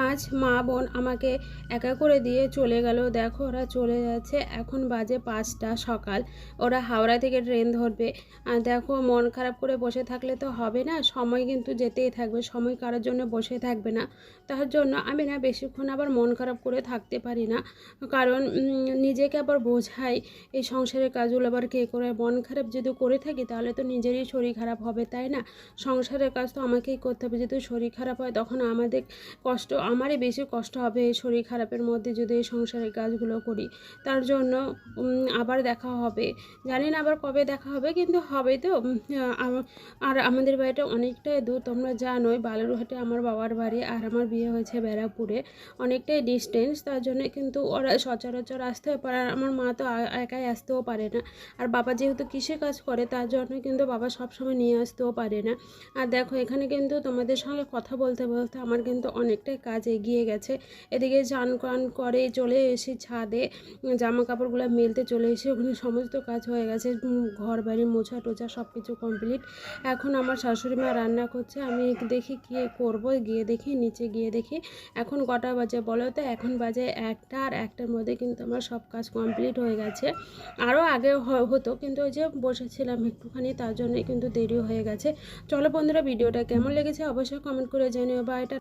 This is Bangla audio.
আজ মা বোন আমাকে একা করে দিয়ে চলে গেল। দেখো ওরা চলে যাচ্ছে, এখন বাজে 5টা সকাল। ওরা হাওড়া থেকে ট্রেন ধরবে। আর দেখো মন খারাপ করে বসে থাকলে তো হবে না, সময় কিন্তু যেতেই থাকবে, সময় কারোর জন্য বসে থাকবে না। তার জন্য আমি না বেশিক্ষণ আবার মন খারাপ করে থাকতে পারি না, কারণ নিজেকে আবার বোঝাই এই সংসারের কাজগুলো আবার কে করে। মন খারাপ যদি করে থাকি তাহলে তো নিজেরই শরীর খারাপ হবে, তাই না? সংসারের কাজ তো আমাকেই করতে হবে। যদি শরীর খারাপ হয় তখন আমাদের কষ্ট, আমারই বেশি কষ্ট হবে এই শরীর খারাপের মধ্যে যদি এই সংসারের কাজগুলো করি। তার জন্য আবার দেখা হবে, জানি না আবার কবে দেখা হবে, কিন্তু হবে তো। আর আমাদের বাড়িটা অনেকটাই দূর, তোমরা জানোই বালুরঘাটে আমার বাবার বাড়ি, আর আমার বিয়ে হয়েছে ব্যারাকপুরে, অনেকটাই ডিস্টেন্স। তার জন্য কিন্তু ওরা সচরাচর আসতে পারে, আর আমার মা তো একাই আসতেও পারে না। আর বাবা যেহেতু কৃষি কাজ করে তার জন্য কিন্তু বাবা সবসময় নিয়ে আসতেও পারে না। আর দেখো এখানে কিন্তু তোমাদের সঙ্গে কথা বলতে বলতে আমার কিন্তু অনেকটাই কাজ এগিয়ে গেছে। এদিকে চান টান করে চলে এসে ছাদে জামা কাপড়গুলো মেলতে চলে এসে ওখানে সমস্ত কাজ হয়ে গেছে, ঘর বাড়ি মোছা টোছা সব কিছু কমপ্লিট। এখন আমার শাশুড়ি মা রান্না করছে, আমি দেখি কী করব, গিয়ে দেখি, নিচে গিয়ে দেখি এখন কটা বাজে বলো তো। এখন বাজে 1টা, আর 1টার মধ্যে কিন্তু আমার সব কাজ কমপ্লিট হয়ে গেছে। আরও আগে হতো, কিন্তু ওই যে বসেছিলাম একটুখানি, তার জন্যই কিন্তু দেরি হয়ে গেছে। চলো বন্ধুরা, ভিডিওটা কেমন লেগেছে অবশ্যই কমেন্ট করে জানিও। বা এটা